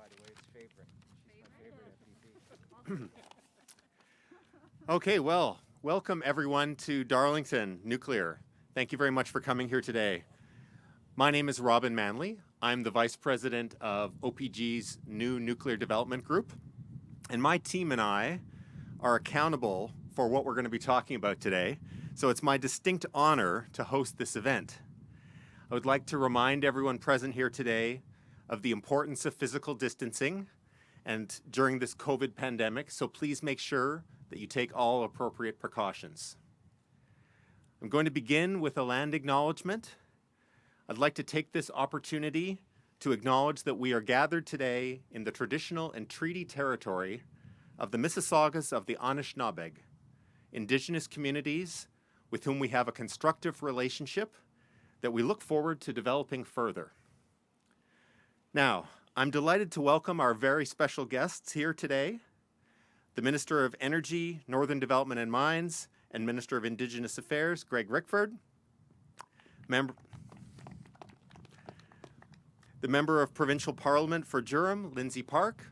by the way. It's favorite. She's my favorite FPP. Okay, well, welcome everyone to Darlington Nuclear. Thank you very much for coming here today. My name is Robin Manley. I'm the Vice President of OPG's New Nuclear Development Group. And my team and I are accountable for what we're going to be talking about today. So it's my distinct honor to host this event. I would like to remind everyone present here today of the importance of physical distancing and during this COVID pandemic, so please make sure that you take all appropriate precautions. I'm going to begin with a land acknowledgement. I'd like to take this opportunity to acknowledge that we are gathered today in the traditional and treaty territory of the Mississaugas of the Anishinaabe, Indigenous communities with whom we have a constructive relationship that we look forward to developing further. Now, I'm delighted to welcome our very special guests here today, the Minister of Energy, Northern Development and Mines, and Minister of Indigenous Affairs, Greg Rickford, the Member of Provincial Parliament for Durham, Lindsay Park,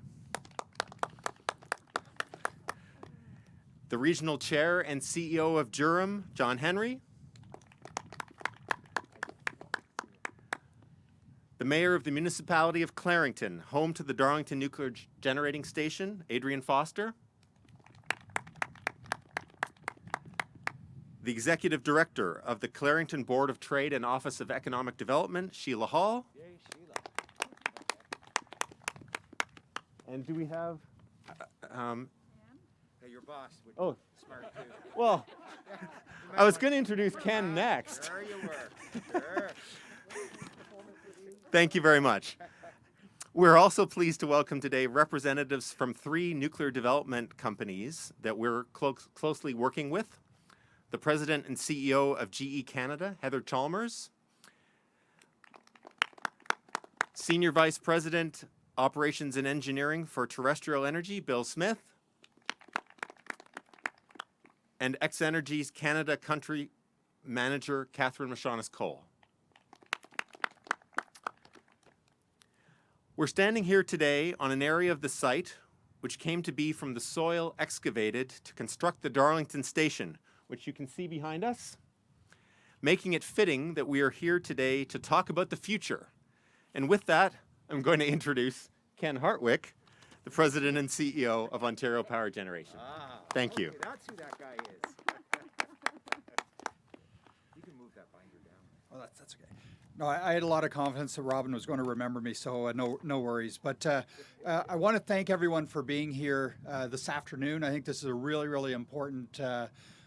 the Regional Chair and CEO of Durham, John Henry, the Mayor of the Municipality of Clarington, home to the Darlington Nuclear Generating Station, Adrian Foster, the Executive Director of the Clarington Board of Trade and Office of Economic Development, Sheila Hall. Yay, Sheila. And do we have... Hey, your boss would Oh. be smart too. Well, I was going to introduce Ken next. There you were. Sure. Thank you very much. We're also pleased to welcome today representatives from 3 nuclear development companies that we're closely working with. The President and CEO of GE Canada, Heather Chalmers. Senior Vice President, Operations and Engineering for Terrestrial Energy, Bill Smith. And X-Energy's Canada Country Manager, Catherine Mashanis-Cole. We're standing here today on an area of the site which came to be from the soil excavated to construct the Darlington Station, which you can see behind us, making it fitting that we are here today to talk about the future. And with that, I'm going to introduce Ken Hartwick, the President and CEO of Ontario Power Generation. Thank you. Okay, that's who that guy is. You can move that binder down. Oh, that's okay. No, I had a lot of confidence that Robin was going to remember me, so no worries. But I want to thank everyone for being here this afternoon. I think this is a really, really important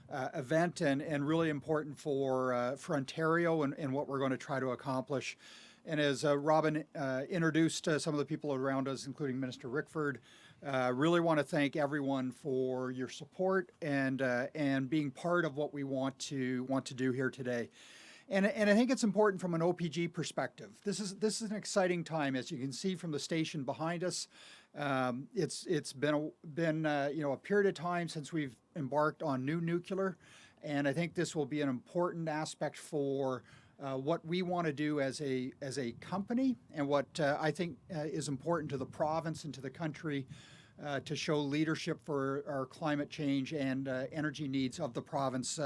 event and really important for Ontario and what we're going to try to accomplish. And as Robin introduced some of the people around us, including Minister Rickford, really want to thank everyone for your support and being part of what we want to do here today. And I think it's important from an OPG perspective. This is an exciting time, as you can see from the station behind us. It's been a period of time since we've embarked on new nuclear, and I think this will be an important aspect for what we want to do as a company, and what I think is important to the province and to the country to show leadership for our climate change and energy needs of the province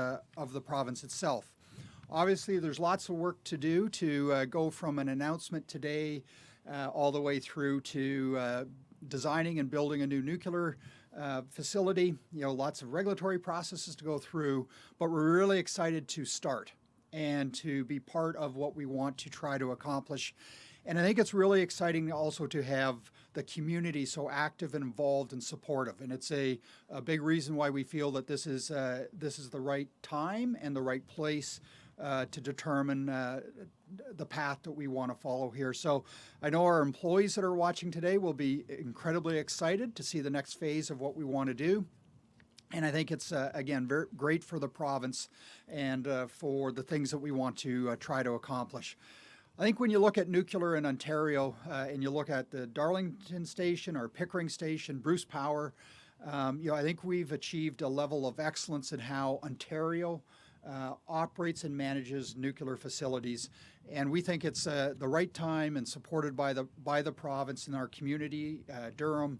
itself. Obviously, there's lots of work to do to go from an announcement today all the way through to designing and building a new nuclear facility. Lots of regulatory processes to go through, but we're really excited to start and to be part of what we want to try to accomplish. And I think it's really exciting also to have the community so active and involved and supportive. And it's a big reason why we feel that this is the right time and the right place to determine the path that we want to follow here. So I know our employees that are watching today will be incredibly excited to see the next phase of what we want to do. And I think it's, again, very great for the province and for the things that we want to try to accomplish. I think when you look at nuclear in Ontario and you look at the Darlington Station or Pickering Station, Bruce Power, I think we've achieved a level of excellence in how Ontario operates and manages nuclear facilities. And we think it's the right time and supported by the province and our community, Durham,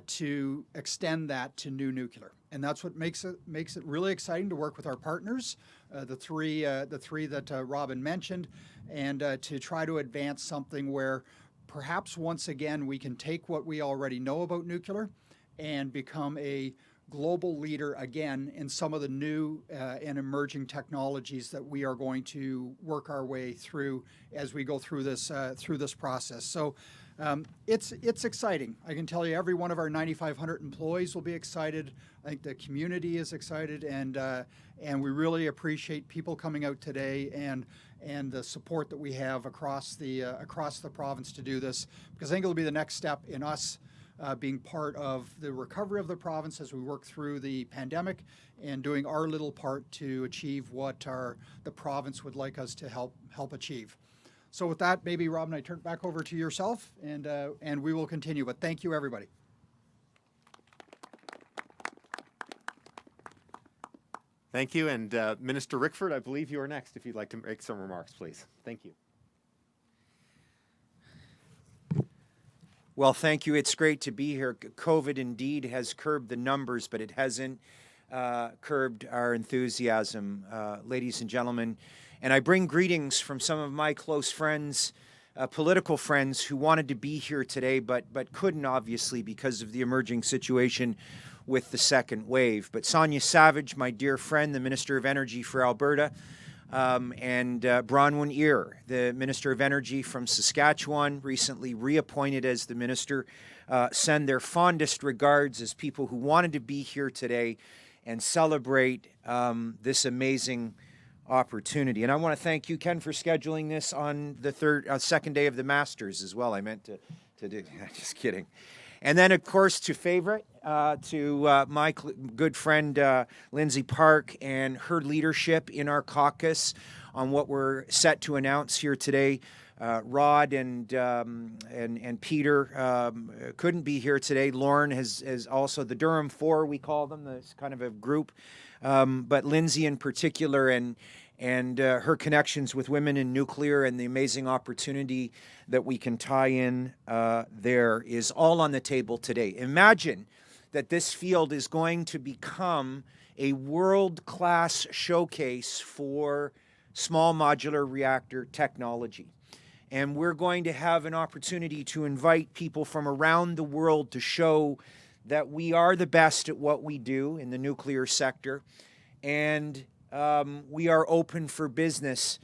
to extend that to new nuclear. And that's what makes it really exciting to work with our partners, the three that Robin mentioned, and to try to advance something where perhaps once again we can take what we already know about nuclear and become a global leader again in some of the new and emerging technologies that we are going to work our way through as we go through this process. So it's exciting. I can tell you every one of our 9,500 employees will be excited. I think the community is excited, and we really appreciate people coming out today and the support that we have across the province to do this, because I think it'll be the next step in us being part of the recovery of the province as we work through the pandemic and doing our little part to achieve what the province would like us to help achieve. So with that, maybe Robin, I turn it back over to yourself, and we will continue. But thank you, everybody. Thank you. And Minister Rickford, I believe you are next, if you'd like to make some remarks, please. Thank you. Well, thank you. It's great to be here. COVID indeed has curbed the numbers, but it hasn't curbed our enthusiasm, ladies and gentlemen. And I bring greetings from some of my close friends, political friends who wanted to be here today, but couldn't, obviously, because of the emerging situation with the second wave. But Sonia Savage, my dear friend, the Minister of Energy for Alberta, and Bronwyn Ear, the Minister of Energy from Saskatchewan, recently reappointed as the Minister, send their fondest regards as people who wanted to be here today and celebrate this amazing opportunity. And I want to thank you, Ken, for scheduling this on the second day of the Masters as well. I meant to do, just kidding. And then, of course, to my good friend Lindsay Park and her leadership in our caucus on what we're set to announce here today. Rod and Peter couldn't be here today. Lauren has also, the Durham Four, we call them, this kind of a group. But Lindsay in particular and her connections with women in nuclear and the amazing opportunity that we can tie in there is all on the table today. Imagine that this field is going to become a world-class showcase for small modular reactor technology. And we're going to have an opportunity to invite people from around the world to show that we are the best at what we do in the nuclear sector. And we are open for business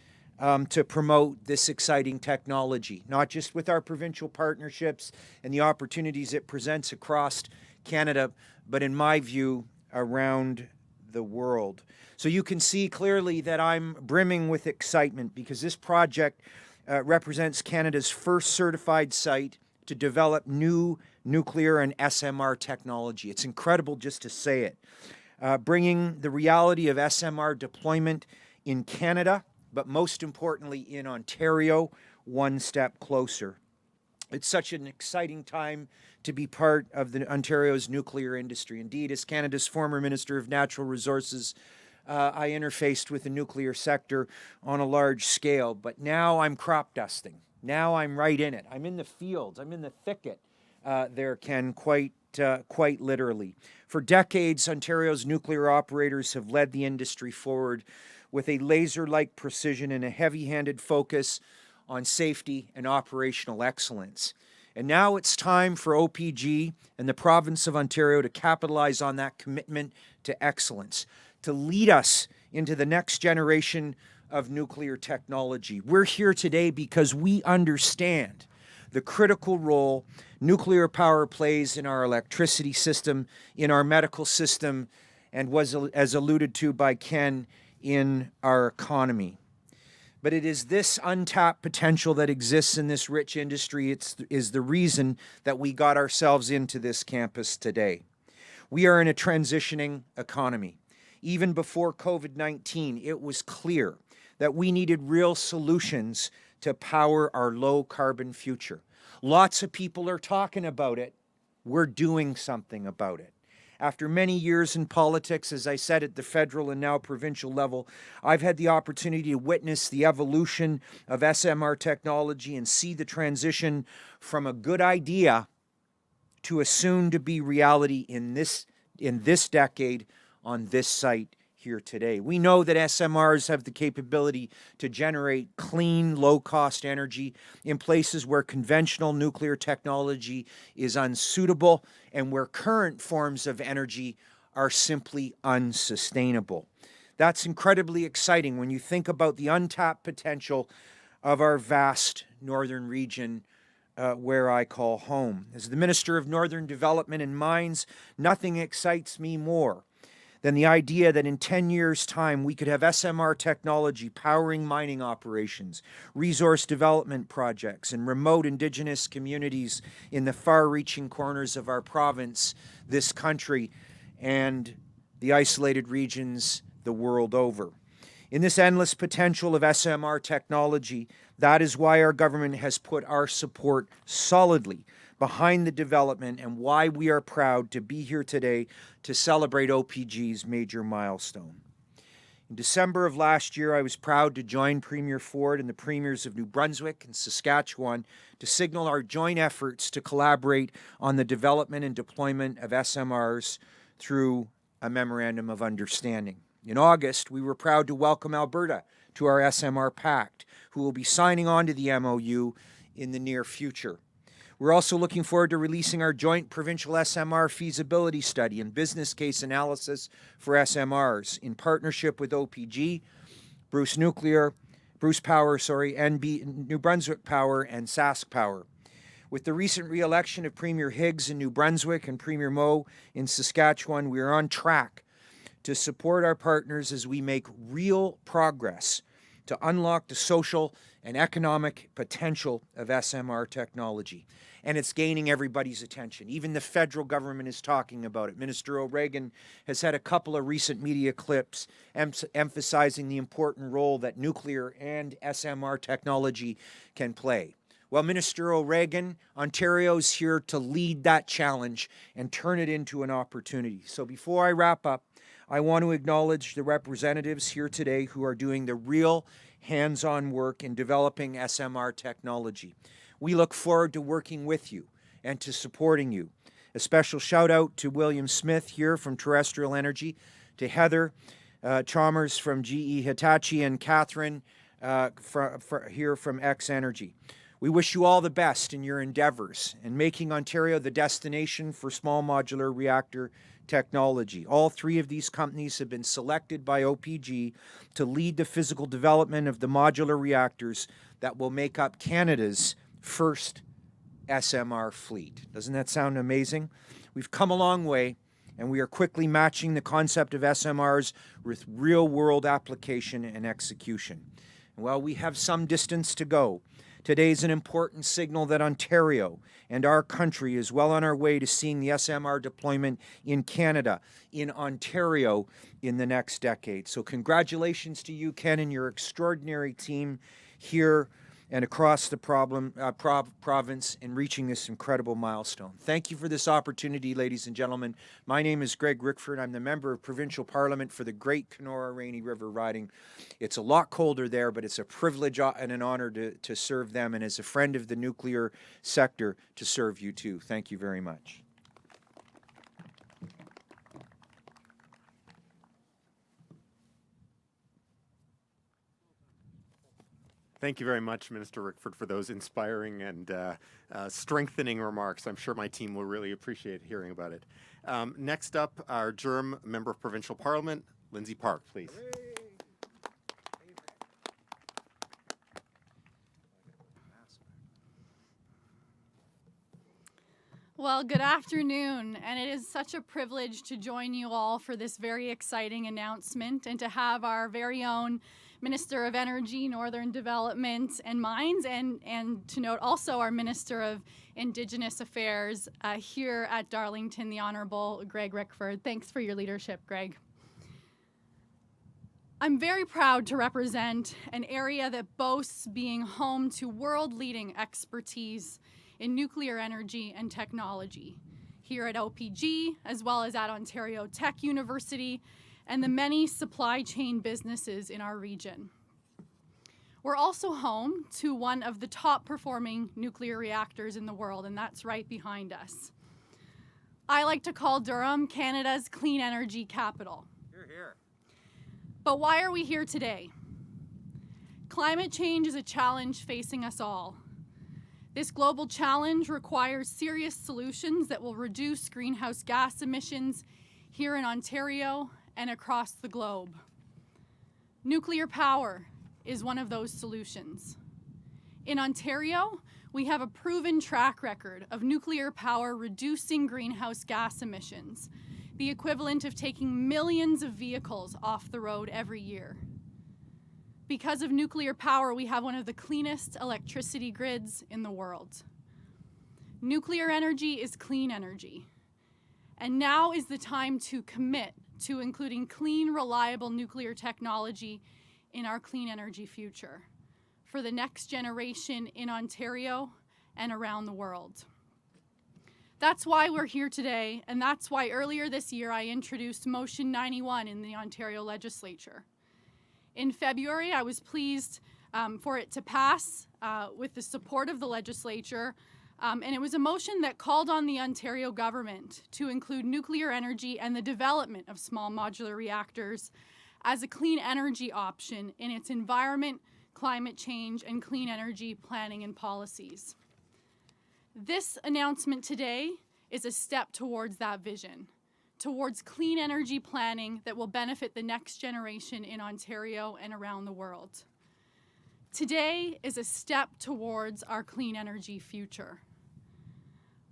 to promote this exciting technology, not just with our provincial partnerships and the opportunities it presents across Canada, but in my view, around the world. So you can see clearly that I'm brimming with excitement because this project represents Canada's first certified site to develop new nuclear and SMR technology. It's incredible just to say it. Bringing the reality of SMR deployment in Canada, but most importantly in Ontario, one step closer. It's such an exciting time to be part of Ontario's nuclear industry. Indeed, as Canada's former Minister of Natural Resources, I interfaced with the nuclear sector on a large scale, but now I'm crop dusting. Now I'm right in it. I'm in the fields. I'm in the thicket there, Ken, quite literally. For decades, Ontario's nuclear operators have led the industry forward with a laser-like precision and a heavy-handed focus on safety and operational excellence. And now it's time for OPG and the province of Ontario to capitalize on that commitment to excellence, to lead us into the next generation of nuclear technology. We're here today because we understand the critical role nuclear power plays in our electricity system, in our medical system, and was, as alluded to by Ken, in our economy. But it is this untapped potential that exists in this rich industry is the reason that we got ourselves into this campus today. We are in a transitioning economy. Even before COVID-19, it was clear that we needed real solutions to power our low-carbon future. Lots of people are talking about it. We're doing something about it. After many years in politics, as I said, at the federal and now provincial level, I've had the opportunity to witness the evolution of SMR technology and see the transition from a good idea to a soon-to-be reality in this decade on this site here today. We know that SMRs have the capability to generate clean, low-cost energy in places where conventional nuclear technology is unsuitable and where current forms of energy are simply unsustainable. That's incredibly exciting when you think about the untapped potential of our vast northern region where I call home. As the Minister of Northern Development and Mines, nothing excites me more than the idea that in 10 years' time we could have SMR technology powering mining operations, resource development projects, and remote Indigenous communities in the far-reaching corners of our province, this country, and the isolated regions the world over. In this endless potential of SMR technology, that is why our government has put our support solidly behind the development and why we are proud to be here today to celebrate OPG's major milestone. In December of last year, I was proud to join Premier Ford and the Premiers of New Brunswick and Saskatchewan to signal our joint efforts to collaborate on the development and deployment of SMRs through a Memorandum of Understanding. In August, we were proud to welcome Alberta to our SMR Pact, who will be signing on to the MOU in the near future. We're also looking forward to releasing our joint provincial SMR feasibility study and business case analysis for SMRs in partnership with OPG, Bruce Power, New Brunswick Power, and Sask Power. With the recent re-election of Premier Higgs in New Brunswick and Premier Moe in Saskatchewan, we are on track to support our partners as we make real progress to unlock the social and economic potential of SMR technology. And it's gaining everybody's attention. Even the federal government is talking about it. Minister O'Regan has had a couple of recent media clips emphasizing the important role that nuclear and SMR technology can play. Well, Minister O'Regan, Ontario's here to lead that challenge and turn it into an opportunity. So before I wrap up, I want to acknowledge the representatives here today who are doing the real hands-on work in developing SMR technology. We look forward to working with you and to supporting you. A special shout out to William Smith here from Terrestrial Energy, to Heather Chalmers from GE Hitachi, and Catherine here from X Energy. We wish you all the best in your endeavors in making Ontario the destination for small modular reactor technology. All three of these companies have been selected by OPG to lead the physical development of the modular reactors that will make up Canada's first SMR fleet. Doesn't that sound amazing? We've come a long way, and we are quickly matching the concept of SMRs with real-world application and execution. While we have some distance to go, today is an important signal that Ontario and our country is well on our way to seeing the SMR deployment in Canada, in Ontario, in the next decade. So congratulations to you, Ken, and your extraordinary team here and across the province in reaching this incredible milestone. Thank you for this opportunity, ladies and gentlemen. My name is Greg Rickford. I'm the member of Provincial Parliament for the Great Kenora Rainy River riding. It's a lot colder there, but it's a privilege and an honor to serve them, and as a friend of the nuclear sector, to serve you too. Thank you very much. Thank you very much, Minister Rickford, for those inspiring and strengthening remarks. I'm sure my team will really appreciate hearing about it. Next up, our Durham Member of Provincial Parliament, Lindsay Park, please. Well, good afternoon, and it is such a privilege to join you all for this very exciting announcement and to have our very own Minister of Energy, Northern Development and Mines, and to note also our Minister of Indigenous Affairs here at Darlington, the Honourable Greg Rickford. Thanks for your leadership, Greg. I'm very proud to represent an area that boasts being home to world-leading expertise in nuclear energy and technology. here at OPG, as well as at Ontario Tech University, and the many supply chain businesses in our region. We're also home to one of the top performing nuclear reactors in the world, and that's right behind us. I like to call Durham Canada's clean energy capital. You're here. But why are we here today? Climate change is a challenge facing us all. This global challenge requires serious solutions that will reduce greenhouse gas emissions here in Ontario and across the globe. Nuclear power is one of those solutions. In Ontario, we have a proven track record of nuclear power reducing greenhouse gas emissions, the equivalent of taking millions of vehicles off the road every year. Because of nuclear power, we have one of the cleanest electricity grids in the world. Nuclear energy is clean energy, and now is the time to commit to including clean, reliable nuclear technology in our clean energy future for the next generation in Ontario and around the world. That's why we're here today, and that's why earlier this year I introduced Motion 91 in the Ontario Legislature. In February, I was pleased for it to pass with the support of the legislature, and it was a motion that called on the Ontario government to include nuclear energy and the development of small modular reactors as a clean energy option in its environment, climate change, and clean energy planning and policies. This announcement today is a step towards that vision, towards clean energy planning that will benefit the next generation in Ontario and around the world. Today is a step towards our clean energy future.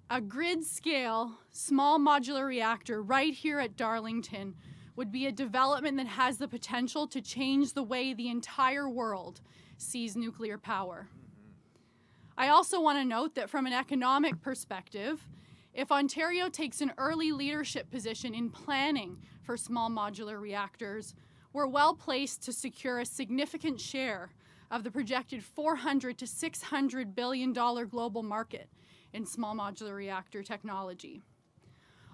A grid-scale, small modular reactor right here at Darlington would be a development that has the potential to change the way the entire world sees nuclear power. I also want to note that from an economic perspective, if Ontario takes an early leadership position in planning for small modular reactors, we're well placed to secure a significant share of the projected $400 to $600 billion global market in small modular reactor technology.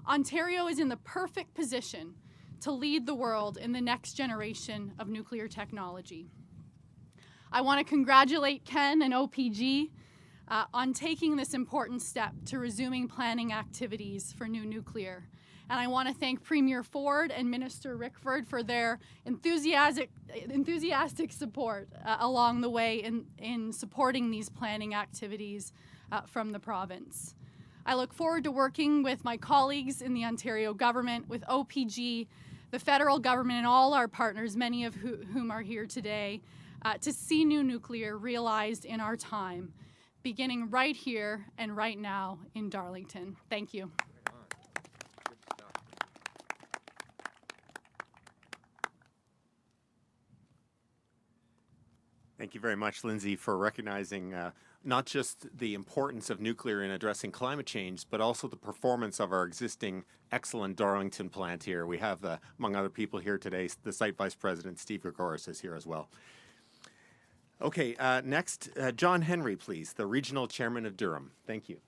Ontario is in the perfect position to lead the world in the next generation of nuclear technology. I want to congratulate Ken and OPG on taking this important step to resuming planning activities for new nuclear. And I want to thank Premier Ford and Minister Rickford for their enthusiastic support along the way in supporting these planning activities from the province. I look forward to working with my colleagues in the Ontario government, with OPG, the federal government, and all our partners, many of whom are here today, to see new nuclear realized in our time, beginning right here and right now in Darlington. Thank you. Thank you very much, Lindsay, for recognizing not just the importance of nuclear in addressing climate change, but also the performance of our existing excellent Darlington plant here. We have, among other people here today, the Site Vice President, Steve Gregoris, is here as well. Okay, next, John Henry, please, the Regional Chairman of Durham. Thank you.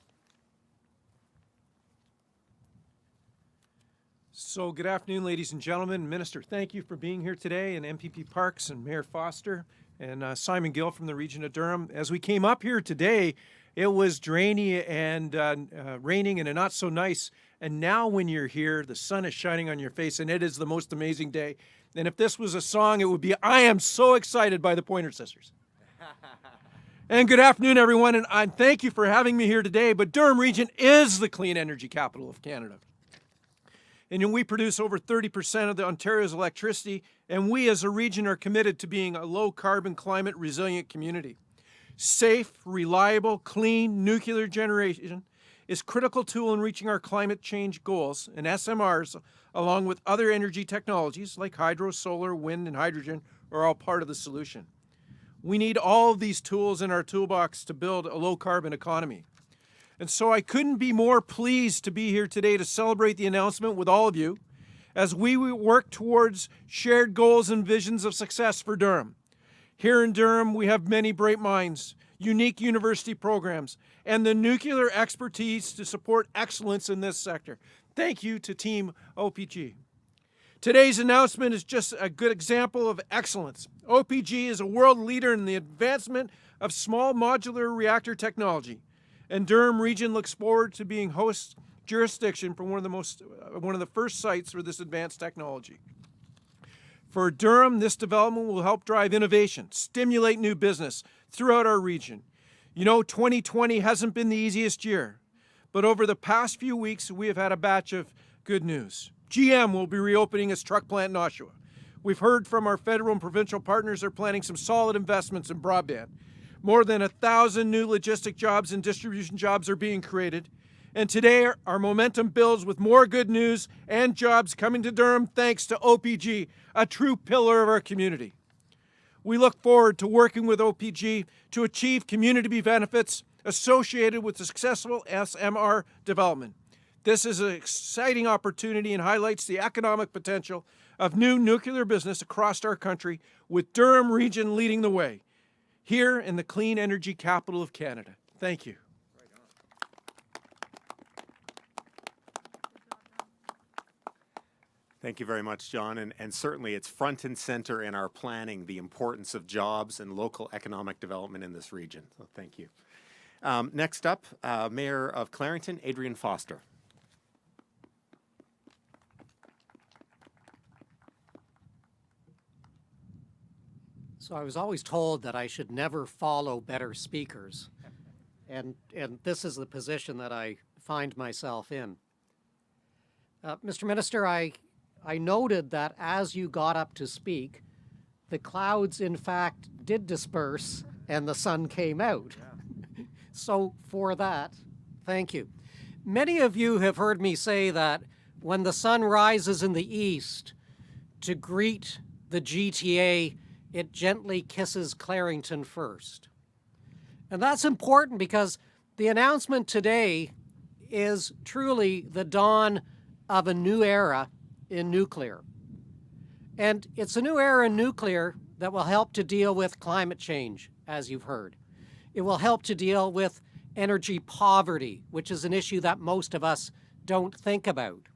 So good afternoon, ladies and gentlemen. Minister, thank you for being here today, and MPP Parks and Mayor Foster and Simon Gill from the region of Durham. As we came up here today, it was drainy and raining and not so nice. And now when you're here, the sun is shining on your face, and it is the most amazing day. And if this was a song, it would be, I Am So Excited by the Pointer Sisters. And good afternoon, everyone, and thank you for having me here today. But Durham Region is the clean energy capital of Canada. And we produce over 30% of Ontario's electricity, and we as a region are committed to being a low-carbon, climate-resilient community. Safe, reliable, clean nuclear generation is a critical tool in reaching our climate change goals, and SMRs, along with other energy technologies like hydro, solar, wind, and hydrogen, are all part of the solution. We need all of these tools in our toolbox to build a low-carbon economy. And so I couldn't be more pleased to be here today to celebrate the announcement with all of you as we work towards shared goals and visions of success for Durham. Here in Durham, we have many bright minds. unique university programs, and the nuclear expertise to support excellence in this sector. Thank you to Team OPG. Today's announcement is just a good example of excellence. OPG is a world leader in the advancement of small modular reactor technology, and Durham region looks forward to being host jurisdiction for one of the first sites for this advanced technology. For Durham, this development will help drive innovation, stimulate new business throughout our region. You know, 2020 hasn't been the easiest year, but over the past few weeks, we have had a batch of good news. GM will be reopening its truck plant in Oshawa. We've heard from our federal and provincial partners are planning some solid investments in broadband. More than 1,000 new logistic jobs and distribution jobs are being created. And today, our momentum builds with more good news and jobs coming to Durham thanks to OPG, a true pillar of our community. We look forward to working with OPG to achieve community benefits associated with the successful SMR development. This is an exciting opportunity and highlights the economic potential of new nuclear business across our country, with Durham region leading the way, here in the clean energy capital of Canada. Thank you. Thank you very much, John. And certainly it's front and center in our planning, the importance of jobs and local economic development in this region. So thank you. Next up, Mayor of Clarington, Adrian Foster. So I was always told that I should never follow better speakers. And this is the position that I find myself in. Mr. Minister, I noted that as you got up to speak, the clouds in fact did disperse and the sun came out. Yeah. So for that, thank you. Many of you have heard me say that when the sun rises in the east, to greet the GTA, it gently kisses Clarington first. And that's important because the announcement today is truly the dawn of a new era in nuclear. And it's a new era in nuclear that will help to deal with climate change, as you've heard. It will help to deal with energy poverty, which is an issue that most of us don't think about.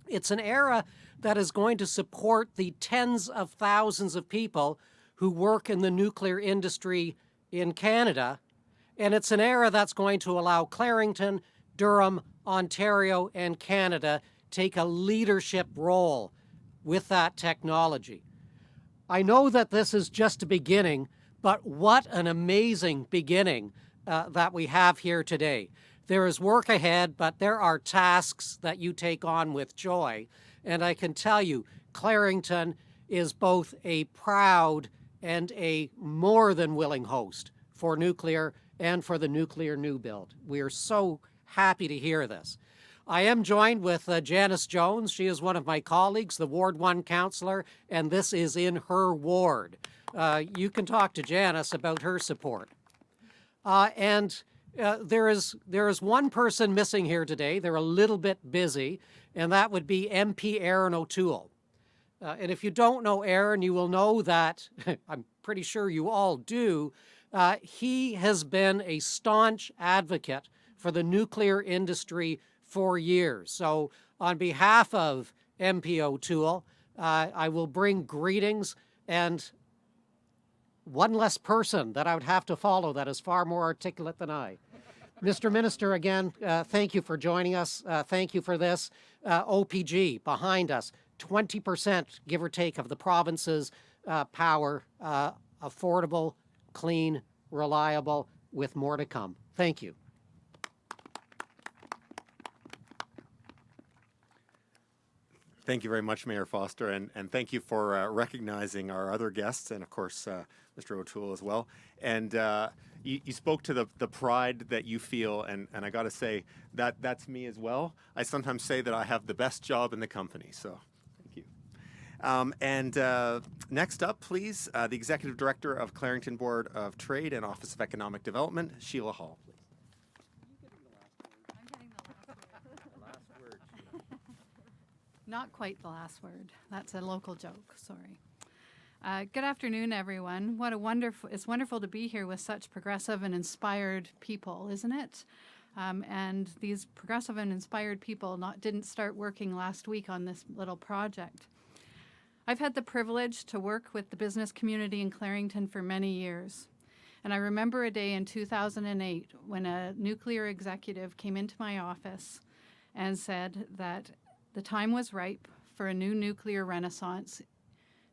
It's an era that is going to support the tens of thousands of people who work in the nuclear industry in Canada. And it's an era that's going to allow Clarington, Durham, Ontario, and Canada take a leadership role with that technology. I know that this is just a beginning, but what an amazing beginning that we have here today. There is work ahead, but there are tasks that you take on with joy. And I can tell you, Clarington is both a proud and a more than willing host for nuclear and for the nuclear new build. We are so happy to hear this. I am joined with Janice Jones. She is one of my colleagues, the Ward 1 councillor, and this is in her ward. You can talk to Janice about her support. There is one person missing here today. They're a little bit busy, and that would be MP Aaron O'Toole. And if you don't know Aaron, you will know that, I'm pretty sure you all do, he has been a staunch advocate for the nuclear industry for years. So on behalf of MP O'Toole, I will bring greetings and one less person that I would have to follow that is far more articulate than I. Mr. Minister, again, thank you for joining us. Thank you for this. OPG behind us, 20%, give or take, of the province's power, affordable, clean, reliable, with more to come. Thank you. Thank you very much, Mayor Foster, and thank you for recognizing our other guests, and of course, Mr. O'Toole as well. And you spoke to the pride that you feel, and I got to say that that's me as well. I sometimes say that I have the best job in the company, so thank you. Next up, please, the Executive Director of Clarington Board of Trade and Office of Economic Development, Sheila Hall. Not quite the last word. That's a local joke, sorry. Good afternoon, everyone. It's wonderful to be here with such progressive and inspired people, isn't it? And these progressive and inspired people didn't start working last week on this little project. I've had the privilege to work with the business community in Clarington for many years. And I remember a day in 2008 when a nuclear executive came into my office and said that the time was ripe for a new nuclear renaissance,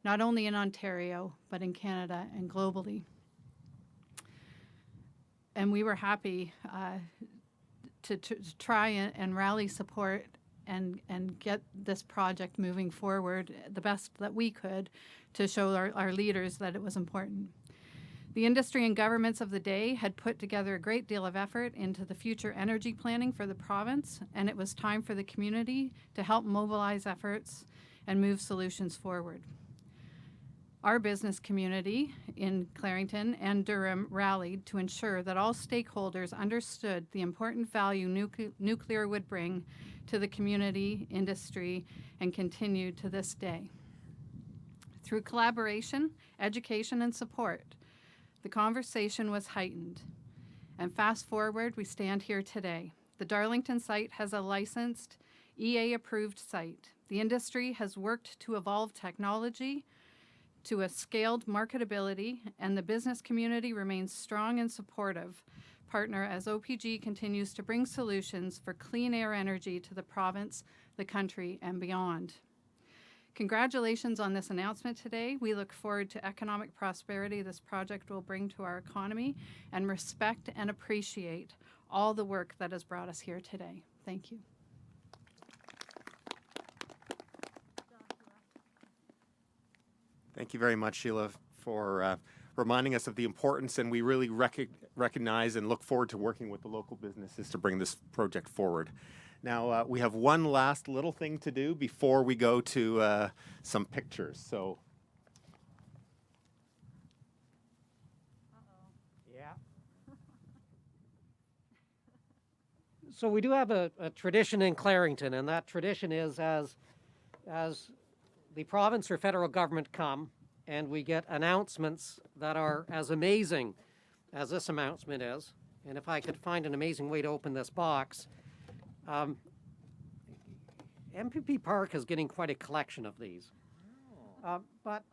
not only in Ontario, but in Canada and globally. And we were happy to try and rally support and get this project moving forward the best that we could to show our leaders that it was important. The industry and governments of the day had put together a great deal of effort into the future energy planning for the province, and it was time for the community to help mobilize efforts and move solutions forward. Our business community in Clarington and Durham rallied to ensure that all stakeholders understood the important value nuclear would bring to the community, industry, and continue to this day. Through collaboration, education, and support, the conversation was heightened. And fast forward, we stand here today. The Darlington site has a licensed, EA-approved site. The industry has worked to evolve technology to a scaled marketability, and the business community remains strong and supportive partner as OPG continues to bring solutions for clean air energy to the province, the country, and beyond. Congratulations on this announcement today. We look forward to economic prosperity this project will bring to our economy and respect and appreciate all the work that has brought us here today. Thank you. Thank you very much, Sheila, for reminding us of the importance, and we really recognize and look forward to working with the local businesses to bring this project forward. Now, we have one last little thing to do before we go to some pictures. So, Yeah. So we do have a tradition in Clarington, and that tradition is as the province or federal government come and we get announcements that are as amazing as this announcement is, and if I could find an amazing way to open this box, MPP Park is getting quite a collection of these. But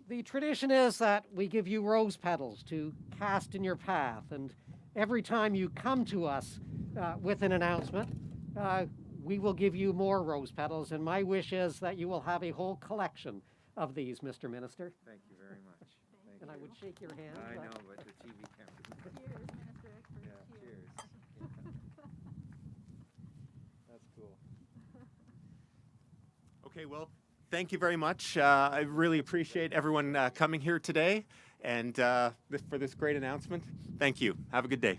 the tradition is that we give you rose petals to cast in your path, and every time you come to us with an announcement, we will give you more rose petals, and my wish is that you will have a whole collection of these, Mr. Minister. Thank you very much. Thank And I would shake your hand. I but- know, but the TV camera. Cheers, Minister Eckford. Yeah, cheers. That's cool. okay, well, thank you very much. I really appreciate everyone coming here today and for this great announcement. Thank you. Have a good day.